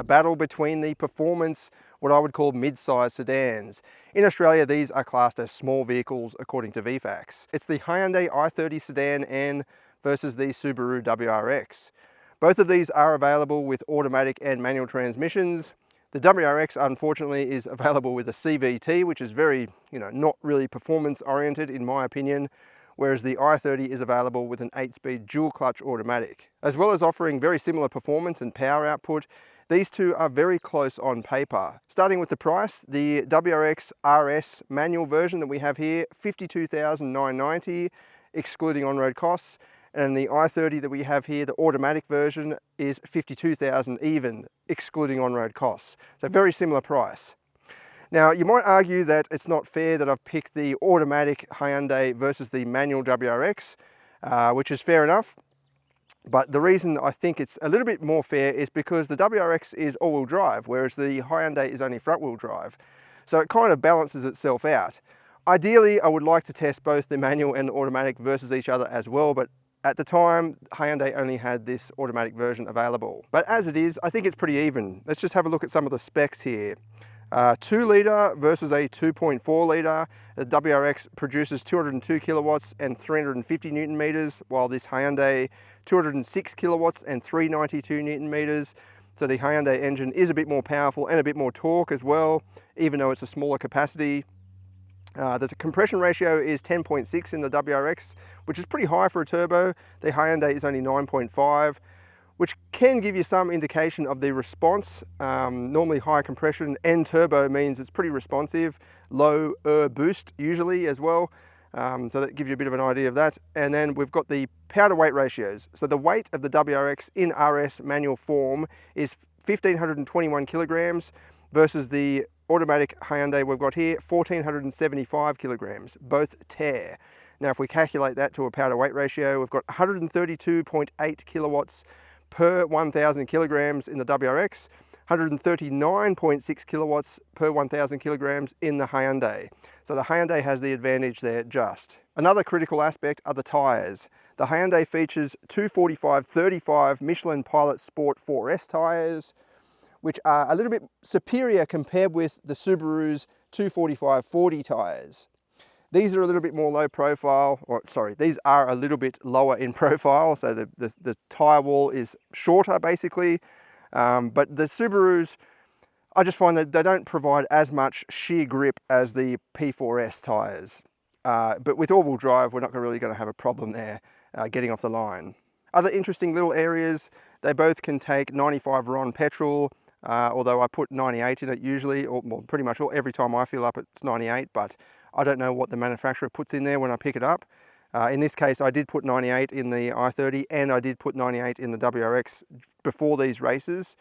a battle between the performance, what I would call mid-size sedans. In Australia, these are classed as small vehicles according to VFACTS. It's the Hyundai i30 Sedan N versus the Subaru WRX. Both of these are available with automatic and manual transmissions. The WRX, unfortunately, is available with a CVT, which is very, not really performance oriented in my opinion, whereas the i30 is available with an 8-speed dual clutch automatic. As well as offering very similar performance and power output, these two are very close on paper. Starting with the price, the WRX RS manual version that we have here, $52,990, excluding on-road costs. And the i30 that we have here, the automatic version, is $52,000 even, excluding on-road costs. So very similar price. Now, you might argue that it's not fair that I've picked the automatic Hyundai versus the manual WRX, which is fair enough. But the reason I think it's a little bit more fair is because the WRX is all-wheel drive, whereas the Hyundai is only front-wheel drive. So it kind of balances itself out. Ideally, I would like to test both the manual and the automatic versus each other as well, but at the time, Hyundai only had this automatic version available. But as it is, I think it's pretty even. Let's just have a look at some of the specs here. 2 litre versus a 2.4 litre. The WRX produces 202 kilowatts and 350 Newton meters, while this Hyundai 206 kilowatts and 392 Newton meters. So the Hyundai engine is a bit more powerful and a bit more torque as well, even though it's a smaller capacity. The compression ratio is 10.6 in the WRX, which is pretty high for a turbo. The Hyundai is only 9.5, which can give you some indication of the response. Normally high compression and turbo means it's pretty responsive, low boost usually as well. So that gives you a bit of an idea of that. And then we've got the power to weight ratios. So the weight of the WRX in RS manual form is 1,521 kilograms versus the automatic Hyundai we've got here, 1,475 kilograms, both Tare. Now, if we calculate that to a power to weight ratio, we've got 132.8 kilowatts per 1,000 kilograms in the WRX, 139.6 kilowatts per 1,000 kilograms in the Hyundai. So the Hyundai has the advantage there just. Another critical aspect are the tyres. The Hyundai features 245/35 Michelin Pilot Sport 4S tyres, which are a little bit superior compared with the Subaru's 245/40 tyres. These are a little bit more low profile, these are a little bit lower in profile, so the tyre wall is shorter basically, but the Subarus, I just find that they don't provide as much sheer grip as the P4S tyres. But with all-wheel drive, we're not really going to have a problem there getting off the line. Other interesting little areas, they both can take 95 RON petrol, although I put 98 in it usually, or well, pretty much every time I fill up it's 98, but I don't know what the manufacturer puts in there when I pick it up. In this case, I did put 98 in the i30 and I did put 98 in the WRX before these races.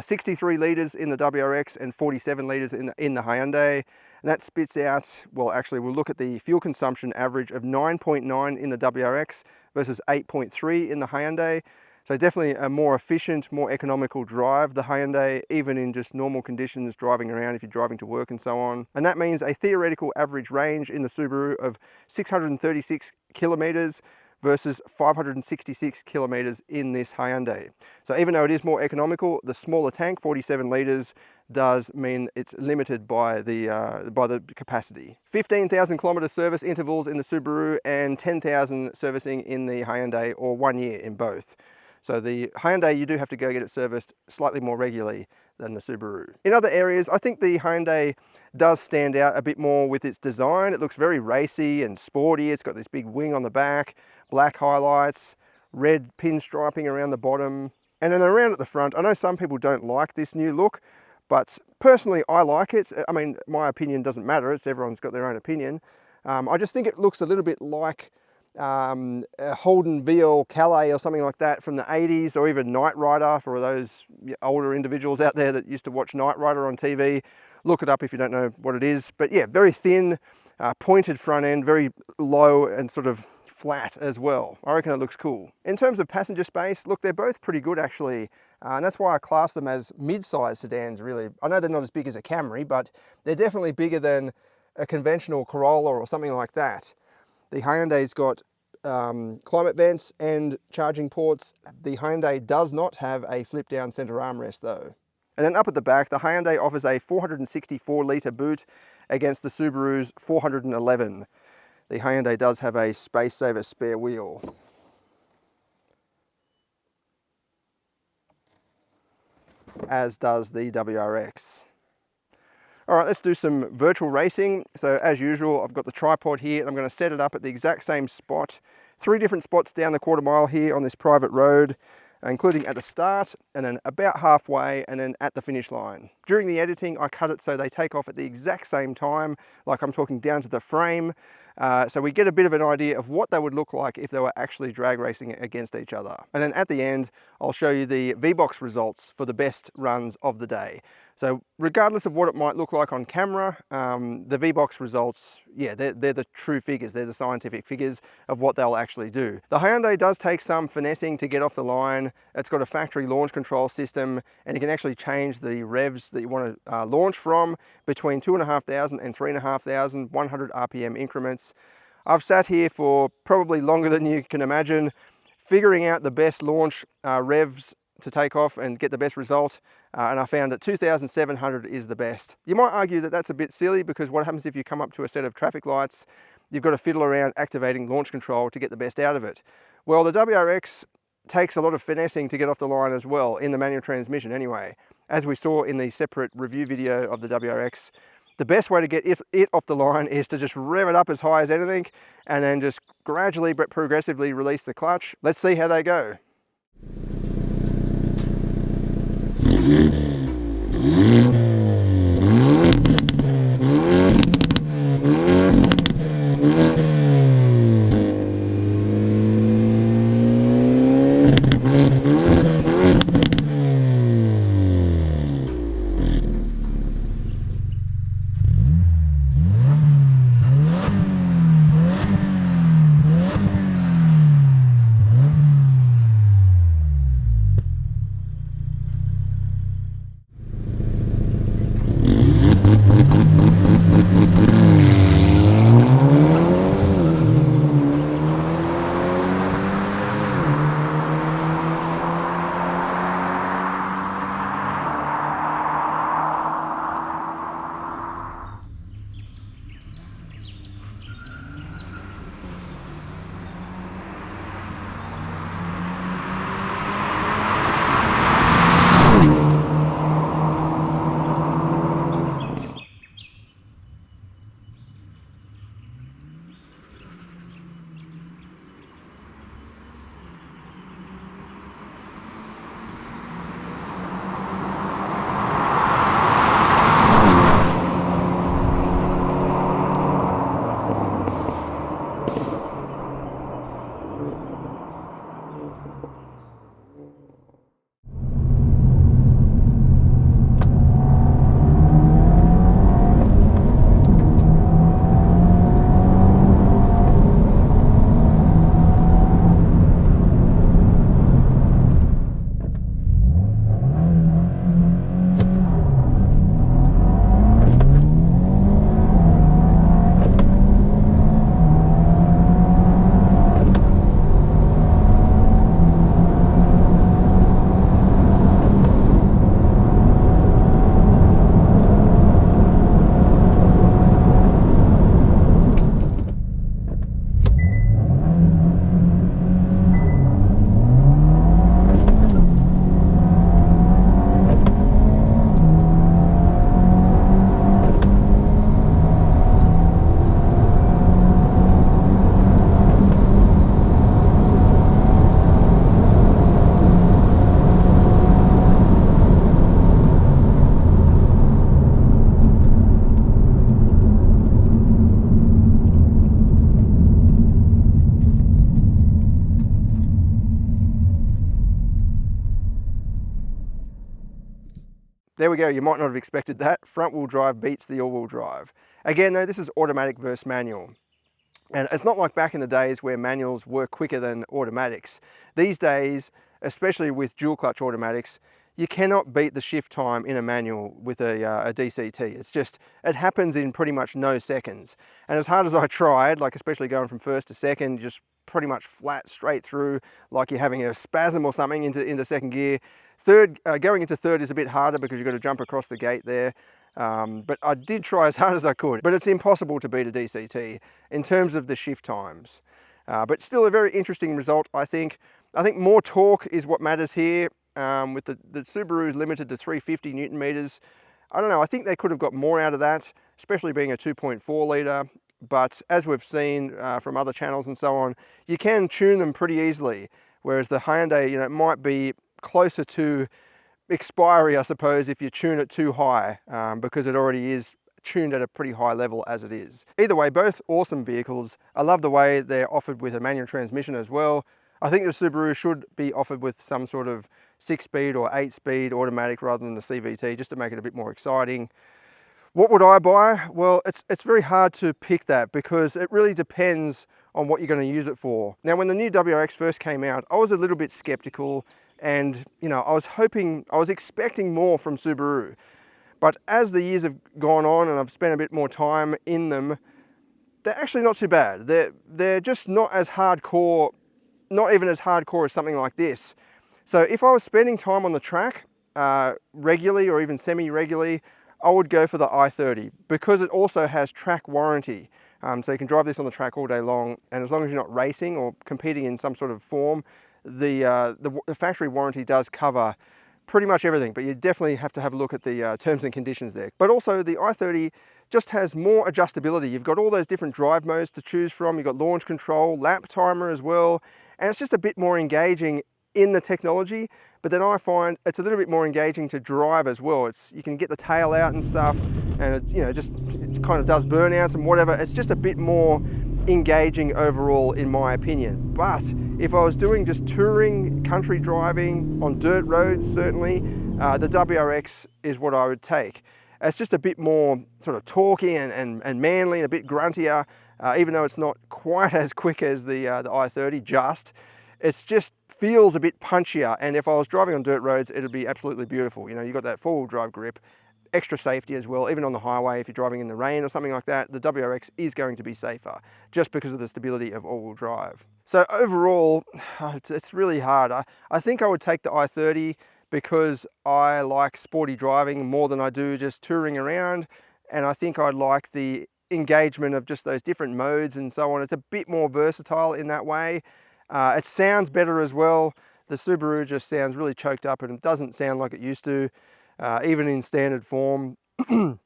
63 litres in the WRX and 47 litres in the Hyundai. And that spits out, well actually we'll look at the fuel consumption average of 9.9 in the WRX versus 8.3 in the Hyundai. So definitely a more efficient, more economical drive, the Hyundai, even in just normal conditions, driving around if you're driving to work and so on. And that means a theoretical average range in the Subaru of 636 kilometers versus 566 kilometers in this Hyundai. So even though it is more economical, the smaller tank, 47 liters, does mean it's limited by the capacity. 15,000 kilometer service intervals in the Subaru and 10,000 servicing in the Hyundai, or 1 year in both. So the Hyundai, you do have to go get it serviced slightly more regularly than the Subaru. In other areas, I think the Hyundai does stand out a bit more with its design. It looks very racy and sporty. It's got this big wing on the back, black highlights, red pinstriping around the bottom, and then around at the front. I know some people don't like this new look, but personally I like it. I mean, my opinion doesn't matter. Everyone's got their own opinion. I just think it looks a little bit like a Holden VL Calais or something like that from the 80s, or even Knight Rider for those older individuals out there that used to watch Knight Rider on TV. Look it up if you don't know what it is. But yeah, very thin, pointed front end, very low and sort of flat as well. I reckon it looks cool. In terms of passenger space, look, they're both pretty good actually. And that's why I class them as mid-size sedans really. I know they're not as big as a Camry, but they're definitely bigger than a conventional Corolla or something like that. The Hyundai's got climate vents and charging ports. The Hyundai does not have a flip-down center armrest though. And then up at the back, the Hyundai offers a 464 litre boot against the Subaru's 411. The Hyundai does have a space saver spare wheel. As does the WRX. All right, let's do some virtual racing. So as usual, I've got the tripod here and I'm going to set it up at the exact same spot. 3 different spots down the quarter mile here on this private road, including at the start and then about halfway and then at the finish line. During the editing, I cut it so they take off at the exact same time, like I'm talking down to the frame. So we get a bit of an idea of what they would look like if they were actually drag racing against each other. And then at the end, I'll show you the V-Box results for the best runs of the day. So regardless of what it might look like on camera, the V-Box results, yeah, they're the true figures. They're the scientific figures of what they'll actually do. The Hyundai does take some finessing to get off the line. It's got a factory launch control system, and you can actually change the revs that you want to launch from between 2,500 and 3,500, 100 RPM increments. I've sat here for probably longer than you can imagine, figuring out the best launch revs to take off and get the best result, and I found that 2,700 is the best. You might argue that that's a bit silly, because what happens if you come up to a set of traffic lights, you've got to fiddle around activating launch control to get the best out of it. Well, the WRX takes a lot of finessing to get off the line as well, in the manual transmission anyway. As we saw in the separate review video of the WRX, the best way to get it off the line is to just rev it up as high as anything and then just gradually but progressively release the clutch. Let's see how they go. There we go, you might not have expected that. Front wheel drive beats the all wheel drive. Again though, this is automatic versus manual. And it's not like back in the days where manuals were quicker than automatics. These days, especially with dual clutch automatics, you cannot beat the shift time in a manual with a DCT. It's just, it happens in pretty much no seconds. And as hard as I tried, like especially going from first to second, just pretty much flat straight through, like you're having a spasm or something into second gear. Third, going into third is a bit harder because you've got to jump across the gate there. But I did try as hard as I could, but it's impossible to beat a DCT in terms of the shift times. But still a very interesting result, I think. I think more torque is what matters here. With the Subaru's limited to 350 Newton meters. I don't know, I think they could have got more out of that, especially being a 2.4 litre. But as we've seen from other channels and so on, you can tune them pretty easily. Whereas the Hyundai, it might be closer to expiry, I suppose, if you tune it too high, because it already is tuned at a pretty high level as it is. Either way, both awesome vehicles. I love the way they're offered with a manual transmission as well. I think the Subaru should be offered with some sort of 6-speed or 8-speed automatic rather than the CVT, just to make it a bit more exciting. What would I buy? Well, it's very hard to pick that because it really depends on what you're going to use it for. Now, when the new WRX first came out, I was a little bit skeptical and, I was expecting more from Subaru. But as the years have gone on and I've spent a bit more time in them, they're actually not too bad. They're just not as hardcore, not even as hardcore as something like this. So if I was spending time on the track regularly or even semi-regularly, I would go for the i30 because it also has track warranty. So you can drive this on the track all day long, and as long as you're not racing or competing in some sort of form, the factory warranty does cover pretty much everything, but you definitely have to have a look at the terms and conditions there. But also the i30 just has more adjustability. You've got all those different drive modes to choose from. You've got launch control, lap timer as well, and it's just a bit more engaging in the technology. But then I find it's a little bit more engaging to drive as well. You can get the tail out and stuff, and it kind of does burnouts and whatever. It's just a bit more engaging overall, in my opinion. But if I was doing just touring, country driving on dirt roads, certainly the WRX is what I would take. It's just a bit more sort of torquey and manly and a bit gruntier, even though it's not quite as quick as the i30. It's just feels a bit punchier, and if I was driving on dirt roads, it'd be absolutely beautiful. You've got that four-wheel drive grip, extra safety as well. Even on the highway, if you're driving in the rain or something like that, the WRX is going to be safer just because of the stability of all-wheel drive. So overall, it's really hard. I think I would take the i30 because I like sporty driving more than I do just touring around, and I think I'd like the engagement of just those different modes and so on. It's a bit more versatile in that way. It sounds better as well. The Subaru just sounds really choked up and it doesn't sound like it used to, even in standard form. So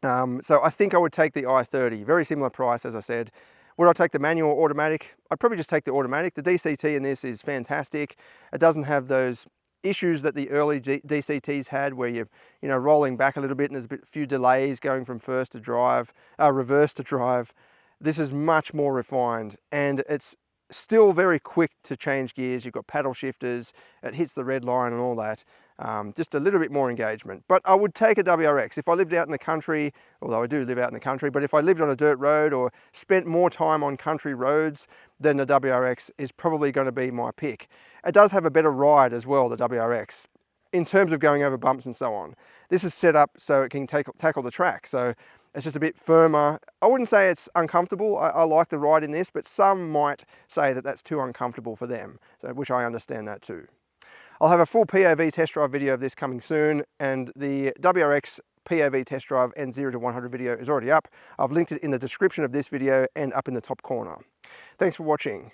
I think I would take the i30, very similar price as I said. Would I take the manual or automatic? I'd probably just take the automatic. The DCT in this is fantastic. It doesn't have those issues that the early DCTs had where you're rolling back a little bit and there's a few delays going from reverse to drive. This is much more refined, and it's still very quick to change gears. You've got paddle shifters, it hits the red line and all that. Just a little bit more engagement. But I would take a WRX. If I lived out in the country, although I do live out in the country, but if I lived on a dirt road or spent more time on country roads, then the WRX is probably going to be my pick. It does have a better ride as well, the WRX, in terms of going over bumps and so on. This is set up so it can tackle the track. So it's just a bit firmer. I wouldn't say it's uncomfortable. I like the ride in this, but some might say that that's too uncomfortable for them, so, which I understand that too. I'll have a full POV test drive video of this coming soon, and the WRX POV test drive and 0 to 100 video is already up. I've linked it in the description of this video and up in the top corner. Thanks for watching.